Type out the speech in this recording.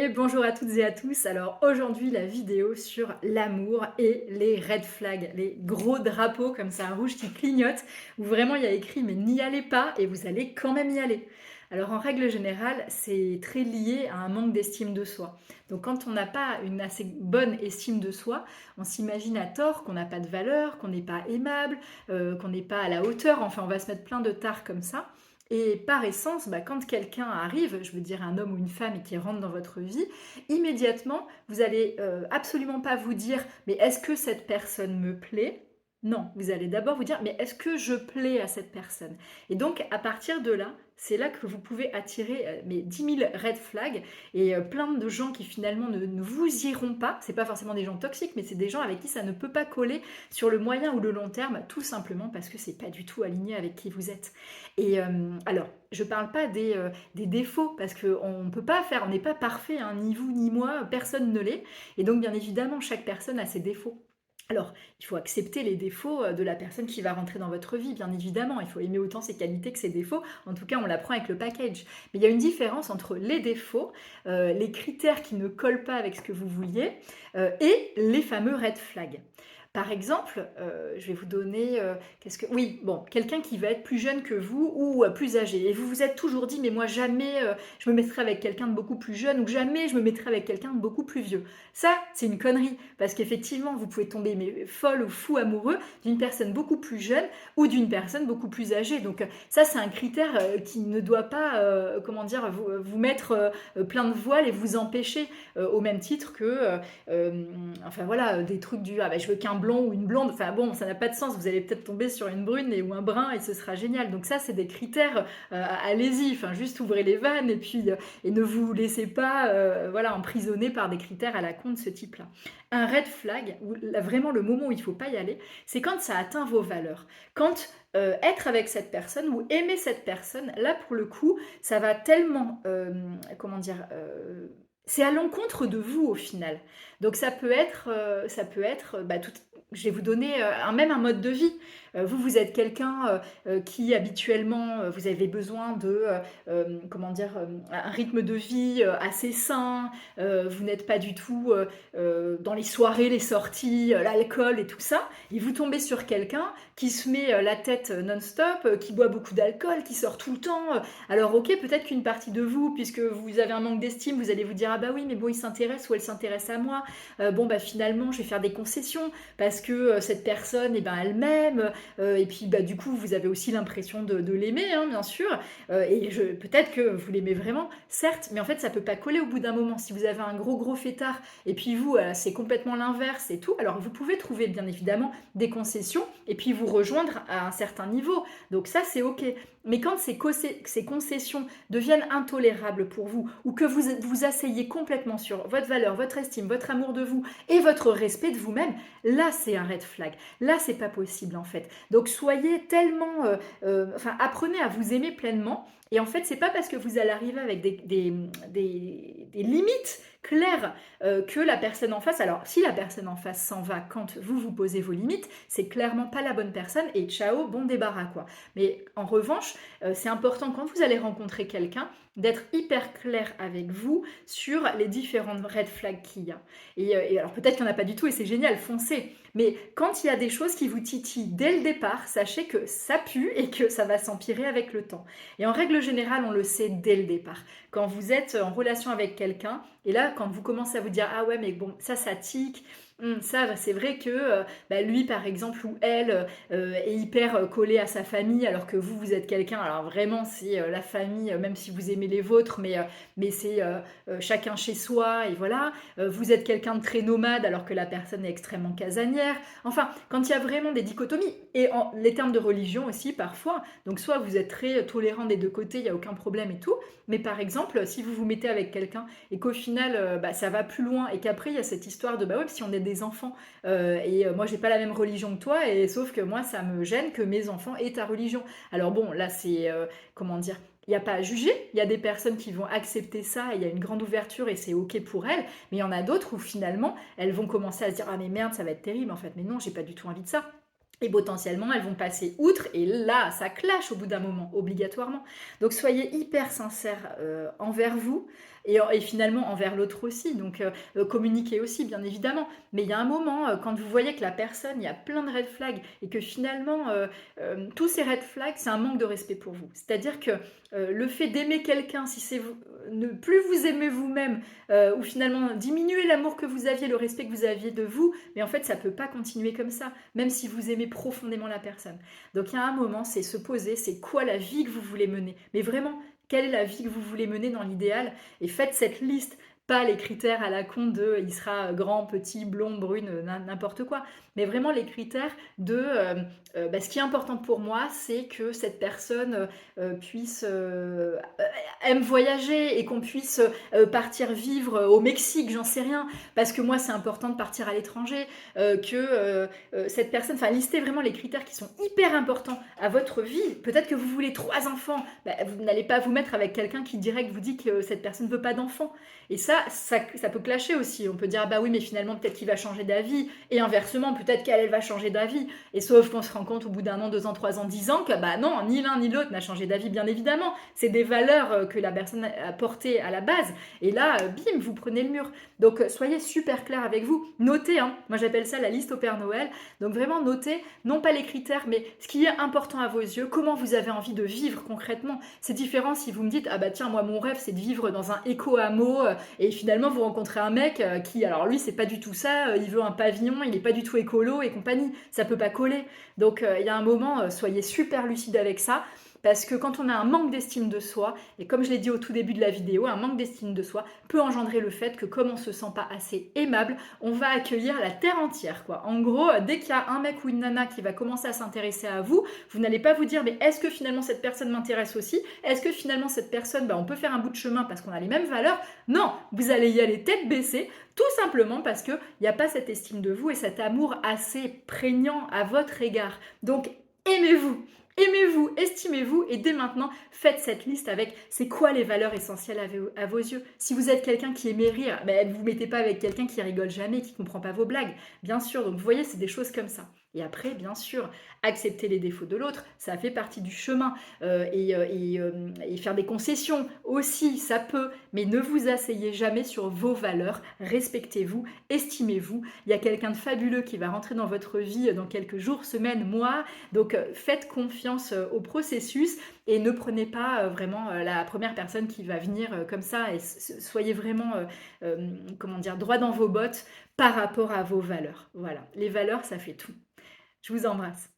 Et bonjour à toutes et à tous. Alors aujourd'hui la vidéo sur l'amour et les red flags, les gros drapeaux comme ça rouges qui clignotent, où vraiment il y a écrit mais n'y allez pas et vous allez quand même y aller. Alors en règle générale, c'est très lié à un manque d'estime de soi. Donc quand on n'a pas une assez bonne estime de soi, on s'imagine à tort qu'on n'a pas de valeur, qu'on n'est pas aimable, qu'on n'est pas à la hauteur, enfin on va se mettre plein de tares comme ça. Et par essence, quand quelqu'un arrive, je veux dire un homme ou une femme et qui rentre dans votre vie, immédiatement, vous allez absolument pas vous dire mais est-ce que cette personne me plaît? Non, vous allez d'abord vous dire mais est-ce que je plais à cette personne? Et donc à partir de là, c'est là que vous pouvez attirer mais 10 000 red flags et plein de gens qui finalement ne vous iront pas. C'est pas forcément des gens toxiques, mais c'est des gens avec qui ça ne peut pas coller sur le moyen ou le long terme, tout simplement parce que c'est pas du tout aligné avec qui vous êtes. Et alors, je parle pas des défauts, parce qu'on ne peut pas faire, on n'est pas parfait, hein, ni vous ni moi, personne ne l'est. Et donc, bien évidemment, chaque personne a ses défauts. Alors, il faut accepter les défauts de la personne qui va rentrer dans votre vie, bien évidemment. Il faut aimer autant ses qualités que ses défauts. En tout cas, on l'apprend avec le package. Mais il y a une différence entre les défauts, les critères qui ne collent pas avec ce que vous vouliez, et les fameux red flags. Par exemple, je vais vous donner, qu'est-ce que oui, bon, quelqu'un qui va être plus jeune que vous ou plus âgé et vous vous êtes toujours dit: «Mais moi jamais, je me mettrai avec quelqu'un de beaucoup plus jeune ou jamais je me mettrai avec quelqu'un de beaucoup plus vieux». Ça, c'est une connerie parce qu'effectivement, vous pouvez tomber mais folle ou fou amoureux d'une personne beaucoup plus jeune ou d'une personne beaucoup plus âgée. Donc ça, c'est un critère, qui ne doit pas, comment dire? Vous mettre, plein de voiles et vous empêcher, au même titre que, enfin voilà, des trucs du ah bah je veux qu'un blond ou une blonde, enfin bon, ça n'a pas de sens, vous allez peut-être tomber sur une brune ou un brun et ce sera génial. Donc ça, c'est des critères, allez-y, enfin juste ouvrez les vannes et puis et ne vous laissez pas voilà, emprisonner par des critères à la con de ce type-là. Un red flag, où, là, vraiment le moment où il ne faut pas y aller, c'est quand ça atteint vos valeurs. Quand être avec cette personne ou aimer cette personne, là pour le coup, ça va tellement, comment dire, c'est à l'encontre de vous au final. Donc ça peut être tout, je vais vous donner même un mode de vie. Vous, vous êtes quelqu'un qui habituellement, vous avez besoin de, comment dire, un rythme de vie assez sain. Vous n'êtes pas du tout dans les soirées, les sorties, l'alcool et tout ça. Et vous tombez sur quelqu'un qui se met la tête non-stop, qui boit beaucoup d'alcool, qui sort tout le temps. Alors ok, peut-être qu'une partie de vous, puisque vous avez un manque d'estime, vous allez vous dire ah bah oui, mais bon, il s'intéresse ou elle s'intéresse à moi. Bon bah finalement, je vais faire des concessions parce que cette personne, eh ben, elle m'aime. Et puis bah du coup, vous avez aussi l'impression de l'aimer, hein, bien sûr. Peut-être que vous l'aimez vraiment, certes, mais en fait, ça peut pas coller au bout d'un moment. Si vous avez un gros fêtard et puis vous, c'est complètement l'inverse et tout. Alors vous pouvez trouver bien évidemment des concessions et puis vous rejoindre à un certain niveau. Donc ça, c'est ok. Mais quand ces concessions deviennent intolérables pour vous, ou que vous vous asseyez complètement sur votre valeur, votre estime, votre amour de vous et votre respect de vous-même, là c'est un red flag. Là c'est pas possible en fait. Donc soyez tellement, enfin apprenez à vous aimer pleinement. Et en fait, c'est pas parce que vous allez arriver avec des limites claires que la personne en face. Alors, si la personne en face s'en va quand vous posez vos limites, c'est clairement pas la bonne personne et ciao, bon débarras quoi. Mais en revanche, c'est important quand vous allez rencontrer quelqu'un d'être hyper clair avec vous sur les différentes red flags qu'il y a. Et alors peut-être qu'il n'y en a pas du tout et c'est génial, foncez. Mais quand il y a des choses qui vous titillent dès le départ, sachez que ça pue et que ça va s'empirer avec le temps. Et en règle générale, on le sait dès le départ. Quand vous êtes en relation avec quelqu'un, et là, quand vous commencez à vous dire ah ouais, mais bon, ça tique. Ça, c'est vrai que lui, par exemple, ou elle est hyper collé à sa famille, alors que vous êtes quelqu'un. Alors vraiment, c'est la famille, même si vous aimez les vôtres, mais c'est chacun chez soi, et voilà. Vous êtes quelqu'un de très nomade, alors que la personne est extrêmement casanière. Enfin, quand il y a vraiment des dichotomies, et les termes de religion aussi, parfois. Donc, soit vous êtes très tolérant des deux côtés, il n'y a aucun problème et tout. Mais par exemple, si vous vous mettez avec quelqu'un et qu'au final, ça va plus loin et qu'après, il y a cette histoire de, bah ouais, si on est des enfants, moi, j'ai pas la même religion que toi, et sauf que moi, ça me gêne que mes enfants aient ta religion. Alors bon, là, c'est, comment dire, il n'y a pas à juger, il y a des personnes qui vont accepter ça et il y a une grande ouverture et c'est ok pour elles, mais il y en a d'autres où finalement elles vont commencer à se dire ah mais merde ça va être terrible en fait, mais non j'ai pas du tout envie de ça. Et potentiellement, elles vont passer outre, et là, ça clash au bout d'un moment, obligatoirement. Donc soyez hyper sincères envers vous, et finalement envers l'autre aussi, donc communiquer aussi bien évidemment. Mais il y a un moment, quand vous voyez que la personne, il y a plein de red flags et que finalement, tous ces red flags, c'est un manque de respect pour vous. C'est-à-dire que, le fait d'aimer quelqu'un, si c'est vous ne plus vous aimer vous-même, ou finalement diminuer l'amour que vous aviez, le respect que vous aviez de vous, mais en fait ça peut pas continuer comme ça, même si vous aimez profondément la personne. Donc il y a un moment, c'est se poser, c'est quoi la vie que vous voulez mener? Mais vraiment, quelle est la vie que vous voulez mener dans l'idéal? Et faites cette liste, pas les critères à la con de il sera grand, petit, blond, brune, n'importe quoi, mais vraiment les critères de bah, ce qui est important pour moi, c'est que cette personne puisse aime voyager et qu'on puisse partir vivre au Mexique, j'en sais rien, parce que moi c'est important de partir à l'étranger, cette personne, enfin listez vraiment les critères qui sont hyper importants à votre vie. Peut-être que vous voulez 3 enfants, vous n'allez pas vous mettre avec quelqu'un qui direct vous dit que cette personne ne veut pas d'enfants. Et ça peut clasher aussi. On peut dire, ah bah oui, mais finalement, peut-être qu'il va changer d'avis. Et inversement, peut-être qu'elle va changer d'avis. Et sauf qu'on se rend compte au bout d'1 an, 2 ans, 3 ans, 10 ans, que bah non, ni l'un ni l'autre n'a changé d'avis, bien évidemment. C'est des valeurs que la personne a portées à la base. Et là, bim, vous prenez le mur. Donc, soyez super clair avec vous. Notez, hein. Moi j'appelle ça la liste au Père Noël. Donc vraiment notez, non pas les critères, mais ce qui est important à vos yeux, comment vous avez envie de vivre concrètement. C'est différent si vous me dites, ah bah tiens, moi mon rêve c'est de vivre dans un éco-hameau, et finalement vous rencontrez un mec qui, alors lui c'est pas du tout ça, il veut un pavillon, il est pas du tout écolo et compagnie, ça peut pas coller. Donc il y a un moment, soyez super lucide avec ça. Parce que quand on a un manque d'estime de soi, et comme je l'ai dit au tout début de la vidéo, un manque d'estime de soi peut engendrer le fait que comme on se sent pas assez aimable, on va accueillir la terre entière, quoi. En gros, dès qu'il y a un mec ou une nana qui va commencer à s'intéresser à vous, vous n'allez pas vous dire, mais est-ce que finalement cette personne m'intéresse aussi? Est-ce que finalement cette personne, bah, on peut faire un bout de chemin parce qu'on a les mêmes valeurs? Non, vous allez y aller tête baissée, tout simplement parce qu'il n'y a pas cette estime de vous et cet amour assez prégnant à votre égard. Donc, aimez-vous. Aimez-vous, estimez-vous et dès maintenant, faites cette liste avec c'est quoi les valeurs essentielles à vos yeux. Si vous êtes quelqu'un qui aimait rire, ne vous mettez pas avec quelqu'un qui rigole jamais, qui ne comprend pas vos blagues. Bien sûr, donc vous voyez, c'est des choses comme ça. Et après, bien sûr, accepter les défauts de l'autre, ça fait partie du chemin. Et faire des concessions aussi, ça peut. Mais ne vous asseyez jamais sur vos valeurs. Respectez-vous, estimez-vous. Il y a quelqu'un de fabuleux qui va rentrer dans votre vie dans quelques jours, semaines, mois. Donc faites confiance au processus et ne prenez pas vraiment la première personne qui va venir comme ça et soyez vraiment comment dire, droit dans vos bottes par rapport à vos valeurs. Voilà, les valeurs, ça fait tout. Je vous embrasse.